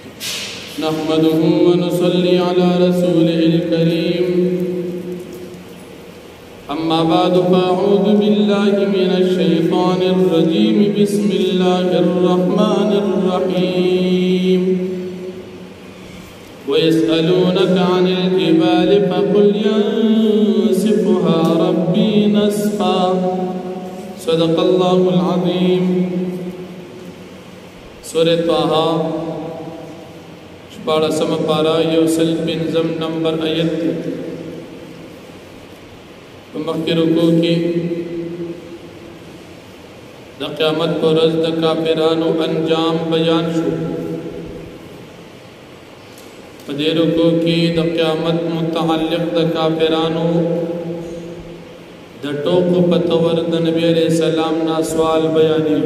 نحمده ونصلي على رسوله الكريم أما بعد فأعوذ بالله من الشيطان الرجيم بسم الله الرحمن الرحيم ويسألونك عن الجبال فقل ينسفها ربي نسفا صدق الله العظيم سورة طه شپاڑسم پارا یوسل پنزم نمبر آیت مخی رکو کی دا قیامت پر رز دا کافرانو انجام بیان شو پدے رکو کی دا قیامت متعلق دا کافرانو دا ٹوک پتور دا نبی علیہ السلام نا سوال بیانی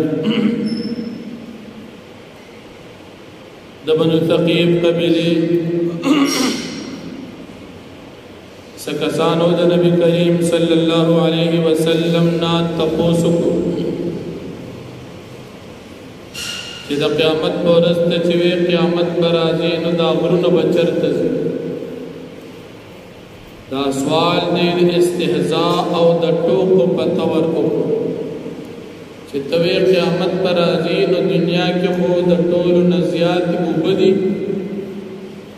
دا بنو ثقیب قبیلی سکسانو دا نبی کریم صلی اللہ علیہ وسلم نا تپوسکو چی دا قیامت پورست چوی قیامت برازین دا غرون بچرت زی دا سوال دید استحضاء او دا ٹوک پتور کو چی توی قیامت برازین دنیا کے خود دا طول نزیات اوبدی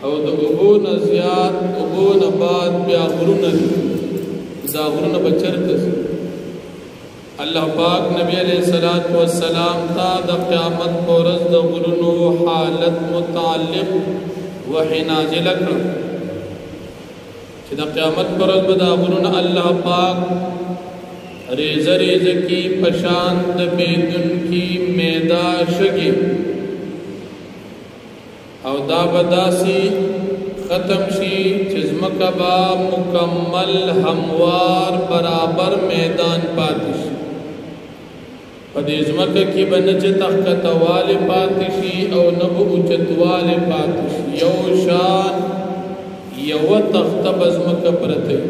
او دا اوبو نزیات اوبو نباد بیا غرون دی دا غرون بچرت زی اللہ پاک نبی علیہ السلام تا دا قیامت پورز دا غرونو حالت متعلق وحی نازل کرن چی دا قیامت پورز دا غرون اللہ پاک ریز ریز کی پشاند بیدن کی میدہ شگی او دا بداسی ختم شی چزمکہ با مکمل ہموار برابر میدان پاتش پدیزمکہ کی بنچ تخکتوال پاتشی او نبو اچتوال پاتشی یو شان یو تخت بزمکہ پرتے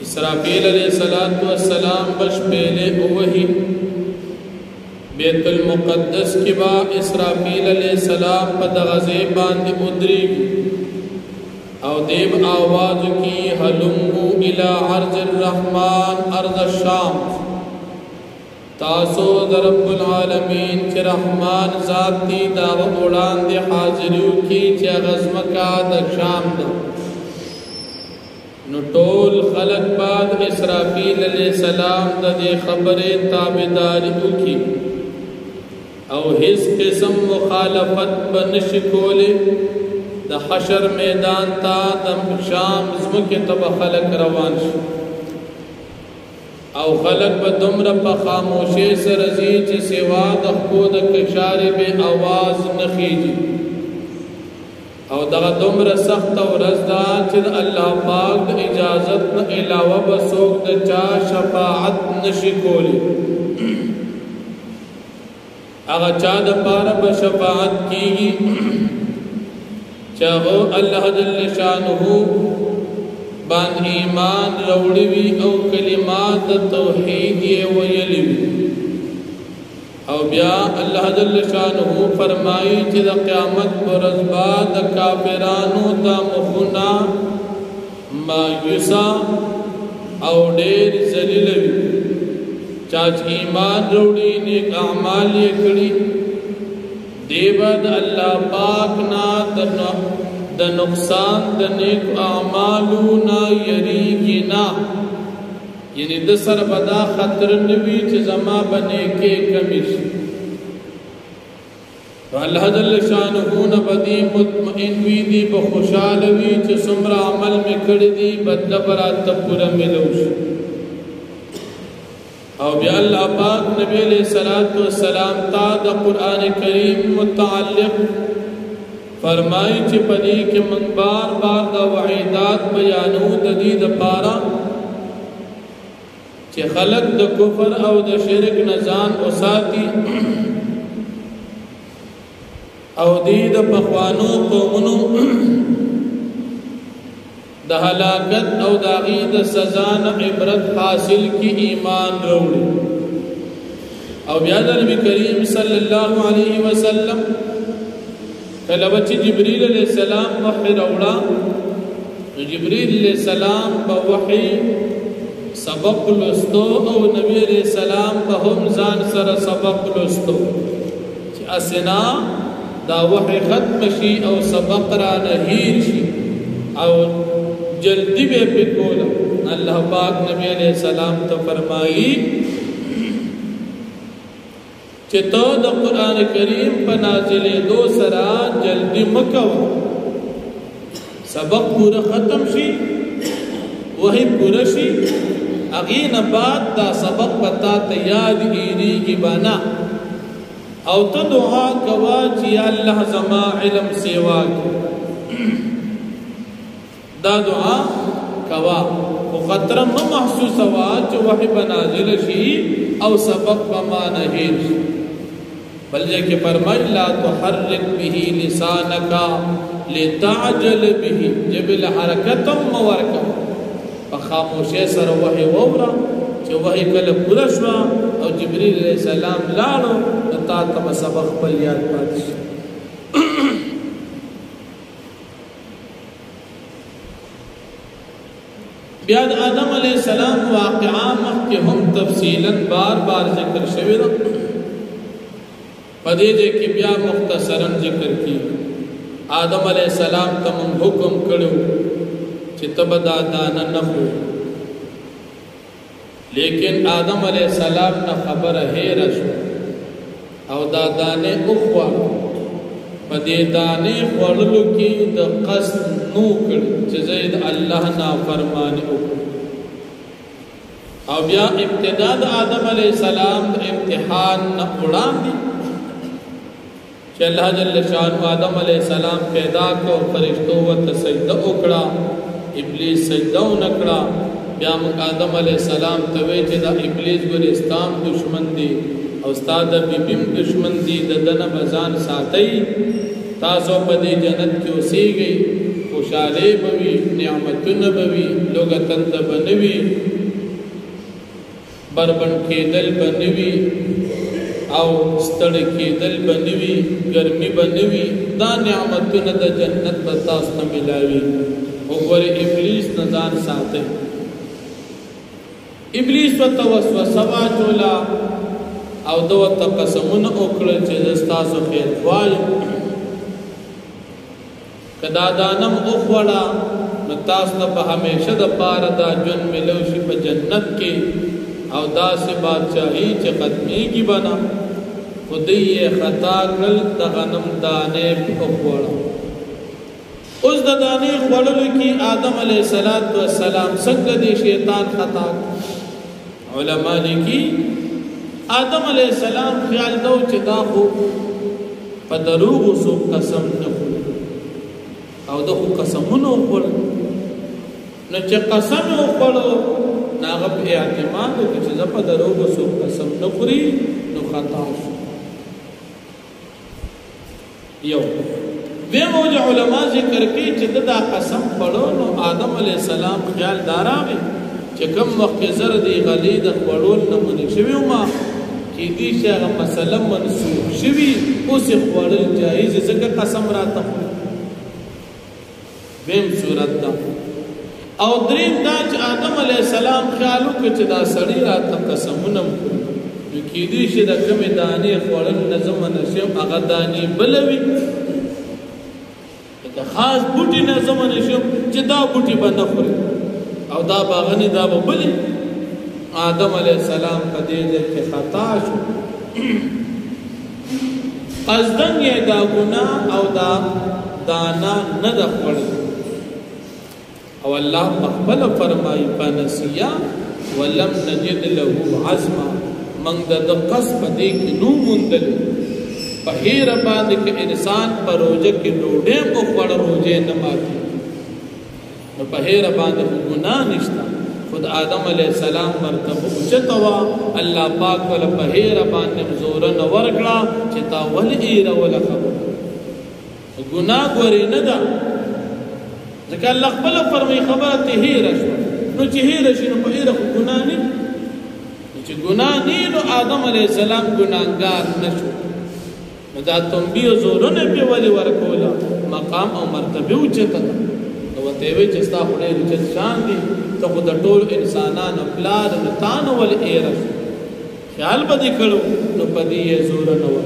اسرافیل علیہ السلام بش پہلے اوہی بیت المقدس کی با اسرافیل علیہ السلام پا دغزے باندی ادری او دیب آواز کی حلمو الى عرض الرحمن ارض الشام تاسو در رب العالمین چی رحمان ذاتی داو اوڑان دی حاضریو کی چی غزمکا دا شام دا نو ټول خلق بعد اسرافیل علیہ السلام دا دی خبر تابداریو کی او ہز قسم مخالفت بنشکولے دا حشر میدان تا دا شام زمکی تب خلق روان شو او خلق با دمر پا خاموشی سرزی چی سوا دا خود کشاری بے آواز نخیجی او دا دمر سخت و رزدہ چی دا اللہ پاک دا اجازت نا علاوہ بسوک دا چا شفاعت نشکولی اگا چا دا پارا بشفاعت کیگی چاہو اللہ جل شانہو بان ایمان روڑوی او کلمات توحید یہ ویلوی او بیا اللہ جل شانہو فرمائی چی دا قیامت برزبا دا کافرانو دا مخنا مایوسا او دیر زلیلوی چاچ ایمان روڑی نیک اعمال یہ کڑی دیبد اللہ پاک نا دا نقصان دا نیک اعمالو نا یریگی نا یعنی دا سر بدا خطر نوی چی زما بنے کے کمیش اللہ جل شانہو نبدی مطمئن وی دی بخوشال وی چی سمر عمل میں کڑ دی بدل برات پورا ملوش او بیا اللہ پاک نبی علیہ السلام تا دا قرآن کریم متعلق فرمائی چی پدی کہ من بار بار دا وعیدات بیانو دا دی دا پارا چی خلق دا کفر او دا شرک نزان اساتی او دی دا پخوانو قومنو دا ہلاکت او دا غید سزان عبرت حاصل کی ایمان روڑی او بیاد نبی کریم صلی اللہ علیہ وسلم کله بچی جبريل علیہ السلام وحی راوړه جبريل علیہ السلام په وحی سبق لستو او نبی علیہ السلام په هم ځان سره سبق لستو چې اسنا دا وحی ختم شي او سبق را نهیر شي او جلدی به پکولا الله پاک نبی علیہ السلام ته فرمایي چې تو د قران کریم په نازلې دو سره جلدی مکو سبق پورا ختم شي وحی پورا شي اغین بعد دا سبق پتا ته یاد ایریږي بنا او ته دعا کوا چې الله زما علم سیوا دا دعا کوا او خطر ما محسوس وا چې وحی بنازل شي او سبق بما نهیر بل جے فرمائی لا تحرک به لسانک لتعجل به جبل حرکتم مورکم فخاموشی سر وحی وورا چې وحی کله پورا شو او جبريل علیہ السلام لاړو تا تم سبق بل یاد پاتې بیا آدم علیہ السلام واقعا مخکې هم تفصیلا بار بار ذکر شوی دا پدې دې کې بیا مختصرا ذکر کی آدم علیہ السلام ته حکم کړو چې تبدا دانا نه خو لیکن آدم علیہ السلام نه خبره هیر شو او دا دانه اوخوا پدې دانه خورلو کې د قصد نو کړ چې زید الله نافرمانی وکړ او بیا ابتدا د آدم علیہ السلام د امتحان نه وړاندې چې الله جل شانه آدم علیہ السلام پیدا کو فرشتو ته سجده وکړه ابلیس سجده نکړه بیا موږ آدم علیہ السلام ته وی چې دا ابلیس ګورستان دشمن دی او استاد بیم دشمن دی د دنه بزان ساتي تاسو په دې جنت کې اوسېږئ خوشاله بوي نعمتونه بوي لوګتن د بنوي بربن کېدل بنوي او ستړ کېدل بنوي ګرمي بنوي دا نعمتونه د جنت په تاسو ته ملاوي وګوره ابلیس نه ځان ساتي ابلیس ته وسوسه واچولا او دوه قسمونه وکړل چې تاسو خیر وایم کدا دانم اوخوړه نو تاسو ته په همیشه د پاره دا جن ملو شي په جنت کې او داسې بادشاہي چې ختميږي بنا خدای خطا کړل د غنم دانه اوخوړه اوس د دانه خوړلو کې آدم علیه السلام څنګه دی شیطان خطا علما لیکي آدم علیہ السلام خیال دو چې دا خو په دروغ سو قسم نه او دا خو قسمونه وکړ نو چې قسم وکړو ناغه په اعتماد چې زه په دروغ سو قسم نه خوري نو خطا شو یو به موږ علما ذکر کوي چې دا قسم پړو نو آدم علیہ السلام خیال داراوي چې کوم وخت زر دی غلی د خړول نه مونږ شوی ما کې دې شغه مسله منسوخ شوی اوس خړل جایز ځکه قسم راته ویم صورت دا او دریم دا چې آدم علیہ السلام خیال وکړ چې دا سړی راته قسمونه نو کې دې چې د کومه دانې خړل نظم نشم هغه دانې بلوي دا خاص بوټي نظم نشم چې دا بوټي باندې خوري او دا باغنی دا بلی آدم علیہ السلام په دې کې خطا شو قصدن یې دا ګناه او دا دانا نه د خپل او الله خپل فرمایي فنسیا ولم نجد له عزما من د قصد دې کې نو مندل په هیر باندې کې انسان پر روزه کې ډوډۍ او خړ روزه نه ماتي نو په هیر باندې ګناه نشته خود آدم علیہ السلام مرتبه چتوا الله پاک ول په هیر باندې زور نه ورکړه چې تا ول ایر ول خبر ګناه ګوري نه ده ځکه الله خپل فرمای خبره ته هیر شو نو چې هیر شي نو په هیر ګناه نه چې ګناه نه نو آدم علیہ السلام ګناهګار نشو دا تنبیه زورونه په ولي ورکولا مقام او مرتبه اوچته نو ته وی چې ستا په ډېر اوچت شان دي ته خو د ټول انسانانو پلار نه تانو ول ایرس خیال به دې کړو نو پدې زور نه و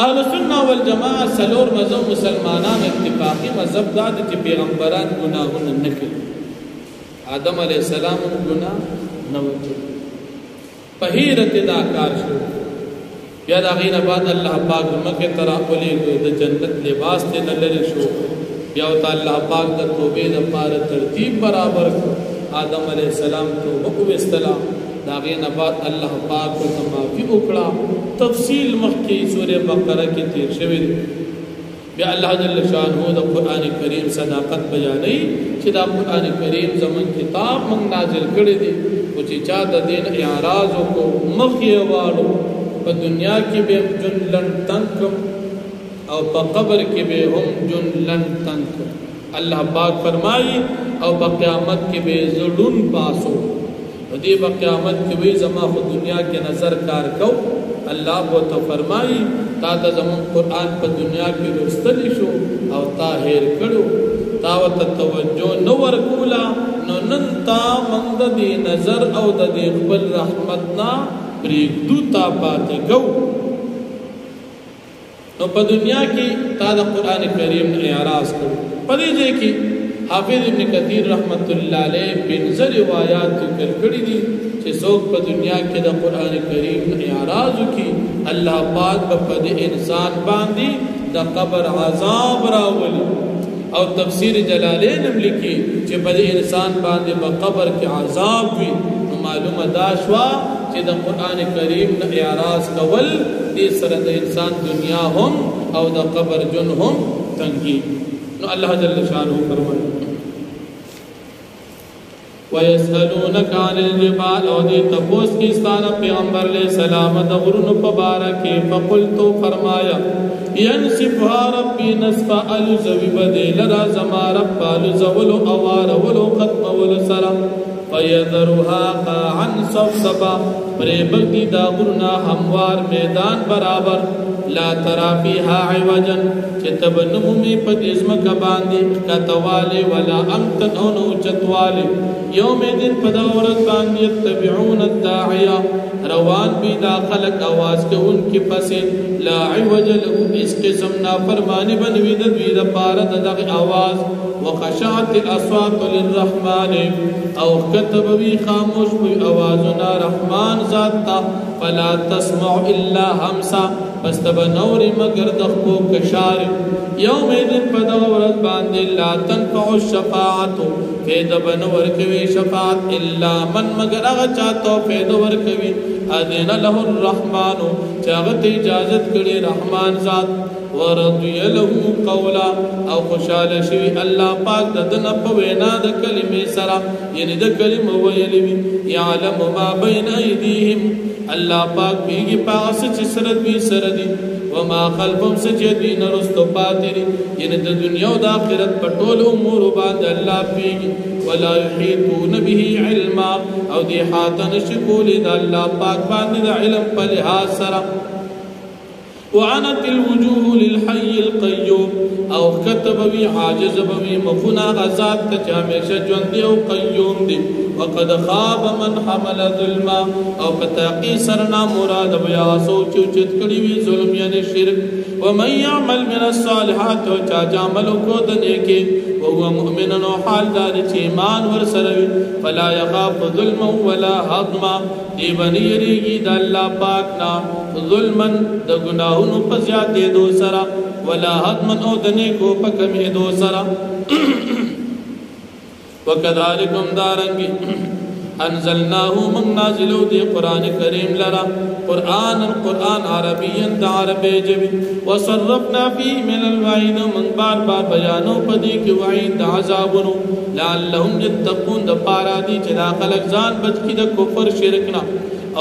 اهل سنت والجماعت سلور مذهب مسلمانان اتفاقی مذهب دا چې پیغمبران ګناهونه نه کړي آدم علیہ السلام گناہ نہ وکړي په هیرت دا کار شو بیا دا غینه بعد الله پاک مکه ترا ولې د جنت لباس ته نلری شو بیا الله پاک د توبې لپاره ترتیب برابر آدم علیہ السلام توبه وستلا دا غینه بعد الله پاک ته معافي وکړه تفصیل مخکې سورې بقره کې تیر شوی بیا الله جل شانه د قران کریم صداقت بیانوي چې دا قران کریم زمون کتاب موږ نازل کړی دی او چې چا د دین اعراض کو مخې واړو په دنیا کې به جنلن تنک او په قبر کې به هم جنلن تنک الله پاک فرمایي او په قیامت کې به زړون پاسو دې په قیامت کې وي زما په دنیا کې نظر کار کو الله بو ته فرمایي تا د زمون قران په دنیا کې لوستل شو او تا هیر کړو تا وت توجه نو ورکولا نو نن تا مند دې نظر او د دې خپل رحمتنا پریږدو تا پاتې کو نو په دنیا کې تا د قران کریم اعراض کړو په دې ځای کې حافظ ابن کثیر رحمت الله علیه پنځه روایت ذکر کړی دي چې څوک په دنیا کې د قران کریم اعراض وکي الله پاک په دې انسان باندې د قبر عذاب راولي او تفسیر جلالین هم لیکي چې په دې انسان باندې په قبر کې عذاب وي نو معلومه دا شوا چې د قران کریم نه اعراض کول دې سره د انسان دنیا هم او د قبر جن هم تنګي نو الله جل شانه فرمایي ويسألونك عن الجبال او دې تپوس کی ستانه پیغمبر علیہ السلام د غرونو په باره کې فقلت فرمایا ينسفها ربي نسفا الزوي بدل را زما رب الزول اوار ولو ختم ول سرا فيذرها قاعا صفصفا پربدي دا غرنا هموار میدان برابر لا ترى فيها عوجا چتبنمي پدیزمک باندې کتواله ولا امتن او چتواله یوم دین پداورت باندې يتبعون الداعيه روان بي دا خلق आवाज کے ان کی پسې لا عوج له اس قسم نافرمانی بنوي د دوی د پاره دغه आवाज وخشعت الاصوات للرحمن او كتب بي خاموش بي आवाजنا رحمان ذات فلا تسمع الا همسا پس تب نور مگر دخبو کشار یوم دن پدورت باندې لا تنفع الشفاعت فید بنور کوي شفاعت الا من مگر هغه چاته فید ور کوي اذن له الرحمن چاغت اجازت کړي رحمان ذات ورضي له قولا او خوشاله شي الله پاک دنه په وینا د کلمې سره یعنی د کلمې ویلې يعلم ما بين ايديهم الله پاک بیگی پاس چې سره دوی سره دي وما خلفهم سجدين رستو پاتري یعنی د دنیا او د آخرت په ټول امور باندې الله بیگی ولا يحيطون به علما او دی حاتن شکول د الله پاک باندې د علم په لحاظ سره وعنت الوجوه للحي القيوم او كتب بي عاجز بي مخنا غزات تجامش جوندي او قيوم دي وقد خاب من حمل ظلما او پتاقی سرنا مراد بیا سوچ چت کړي وی ظلم یعنی شرک ومن يعمل من الصالحات چا عمل کو د نیکی وهو مؤمن او حال دار چې ایمان ور سره فلا يخاف ظلما ولا هضما دی بنی ریږي د الله پاک نا ظلما د ګناهونو په زیاتې دو سره ولا هضما او د نیکو په کمې دو سره وكذلكم دارنگی انزلناه من نازلو دی قرآن کریم لرا قرآن عربی دا عربی جبی وصرفنا فی من الوعید من بار بار بیانو پدی کی وعید دا عذابنو لعلهم یتقون دا پارا دی چدا خلق زان بچ کی دا کفر شرکنا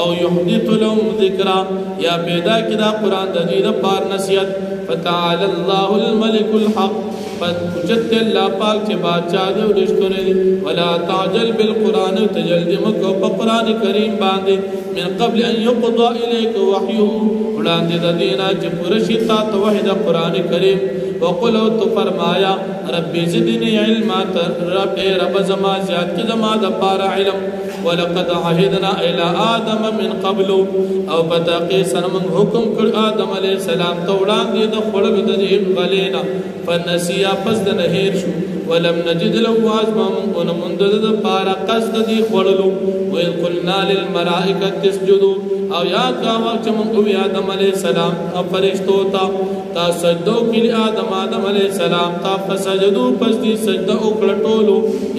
او یحدث لهم ذکرا یا پیدا کی دا قرآن دا دی دا پار نصیت فتعال اللہ الملک الحق پس اجت اللہ پاک چه بادشاہ دے رشکنے ولا تعجل بالقرآن تجلد مکو پا قرآن کریم باندے من قبل ان يقضى إليك وحيه ولاندے دا دینا چه پرشتا توحید قرآن کریم وقل او تو فرمایا ربی زدنی علمات رب زما زیاد کی زما دا پارا علم ولقد عهدنا الى آدم من قبل او بتاقی سنمن حکم کر آدم علیہ السلام توڑان دی دا خلق دا دیم غلینا فنسیا پس دا نهیر شو ولم نجد له عزما من مندد دا پارا قصد دی خللو وإذ قلنا للملائکة اسجدوا او یاد کا وقت من اوی آدم علیہ السلام اب فرشتو تا سجدو کلی آدم علیہ السلام تا فسجدو پس دی سجدہ اکڑٹولو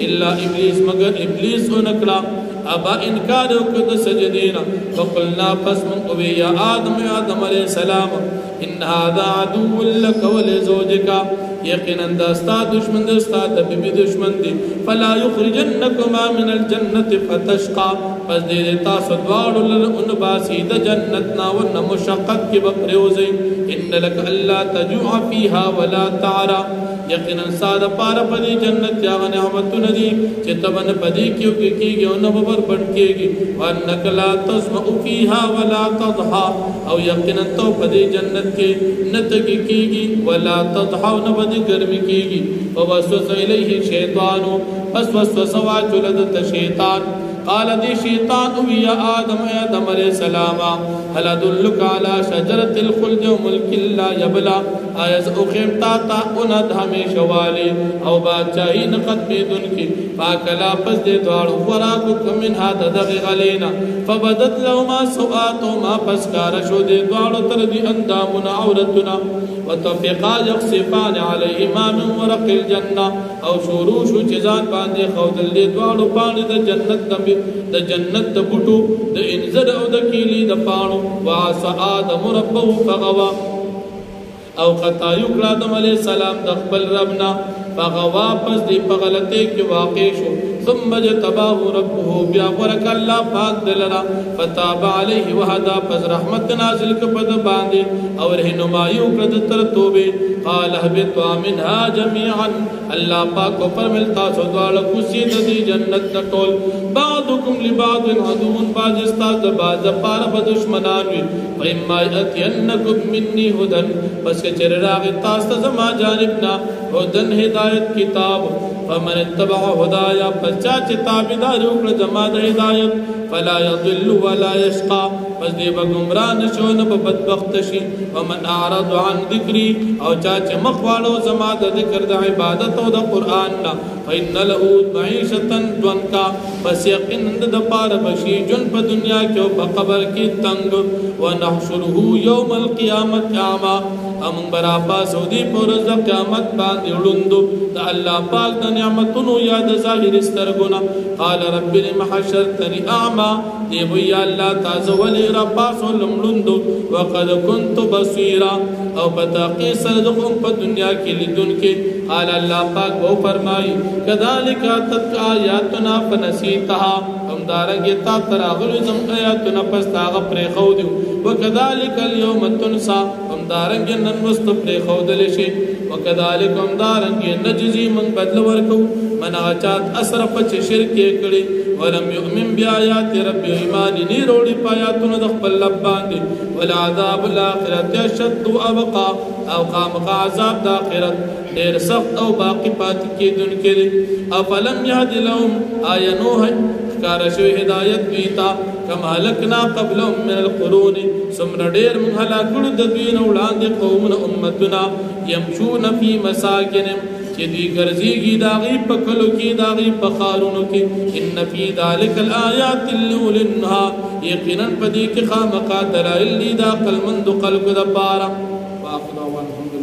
الا ابلیس مگر ابلیس انکلا ابا انکار اکد سجدینا فقلنا پس من اوی یا آدم علیہ السلام ان هذا عدو لک ولزوجکا یقینا دستا دشمن دستا دبی دشمن دی فلا یخرجنکما من الجنت فتشقا پس دے دیتا سدوار ان باسید جنتنا ون مشقت کی بپریوزی ان لک اللہ تجوع فیہا ولا تعرا یقینا ساد پار پدی جنت یا نعمت ندی چتبن پدی کیو کی گی ان ببر بن کے گی وانک لا تسمع فیہا ولا تضحا او یقینا تو پدی جنت کے نتگی کی گی ولا تضحا نبدی گرمی کی گی ووسوس الیہ شیطانو پس وسوس واجلد شیطان قال دی شیطان اوی یا آدم علیہ السلام هل ادلک علی شجرت الخلد و ملک لا یبلا آیز اخیمتا تا اند ہمیشہ والی او بادشاہی نقد بیدن کی فاکلا پس دے دوارو وراکک منها ددغ غلینا فبدت لهما سوآتهما پس کارشو دے دوارو تردی اندامنا عورتنا وتفقا یقصفان علیهما من ورق الجنہ او شروشو چیزان باندے خودل دے دوارو پانی دا جنت دمی د جنت د بوټو د انزر او د کیلی د پانو وعصى آدم ربه فغوا او خطا یکړه آدم علیہ السلام د خپل ربنا فغوا پس دی پغلطه کې واقع شو ثم جتباه ربه بیا ورک الله پاک دلرا فتاب علیه وهدا پس رحمت نازل کپد باندې او رهنمایي وکړه تر توبه قال اهبطوا منها جميعا الله پاک پر ملتا سو دوال کوسی دی جنت ټول بعضکم لبعض عدو بعض استاد بعض پار بدشمنان وي فإما يأتينكم مني هدى پس چر راغ تاسو زما جانبنا هدن هدایت کتاب فمن اتبع هدايا پس چا تابعدار وکړه زما د هدایت فلا يضل ولا يشقى پس دی بگمراه نشو نه بدبخت شي ومن اعرض عن ذکری او چا مخوالو زما د ذکر د عبادت او د قران نا فإن له معيشة ضنكا پس یقین د پار بشي جن په دنیا کې او په قبر کې تنگ ونحشره يوم القيامه اعما ام برابا سودی پر ز قیامت باندې وړوندو د الله پاک د نعمتونو یاد ظاهر استرګنا قال رب لم حشرتني اعما دی وی الله تاسو ولي رب سولمړوندو وقد كنت بصيرا او بتاقي صدقم په دنیا کې لیدون کې قال الله پاک وو فرمای كذلك تت آیاتنا فنسيتها هم دارنګ تا تراغلو زم آیاتنا پس تاغه پرې خو دی وكذلك اليوم تنسى هم دارنګ نن مست پرې خو دل شي وكذلك هم دارنګ نجزي من بدل ورکو من اچات اسرف چ شرک کړي ولم يؤمن بآيات رب ایمان نی روڑی پایاتونو د خپل لب باندې ولعذاب الاخرت اشد وابقى او قام عذاب د اخرت ډیر سخت او باقی پات کیدون کړي افلم يهد لهم آینوه کارشو هدایت دیتا کما هلکنا قبلهم من القرون سمر ډیر من هلاکړو د دوی نه وړاندې قومونه امتنا يمشون في مساكنهم چې دوی ګرځيږي داغي په کلو کې داغي په خارونو کې ان فی ذلک الآیات لولنها یقینا پدې کې خامخا دلائل دي دا قلمند قلب د پاره واخذ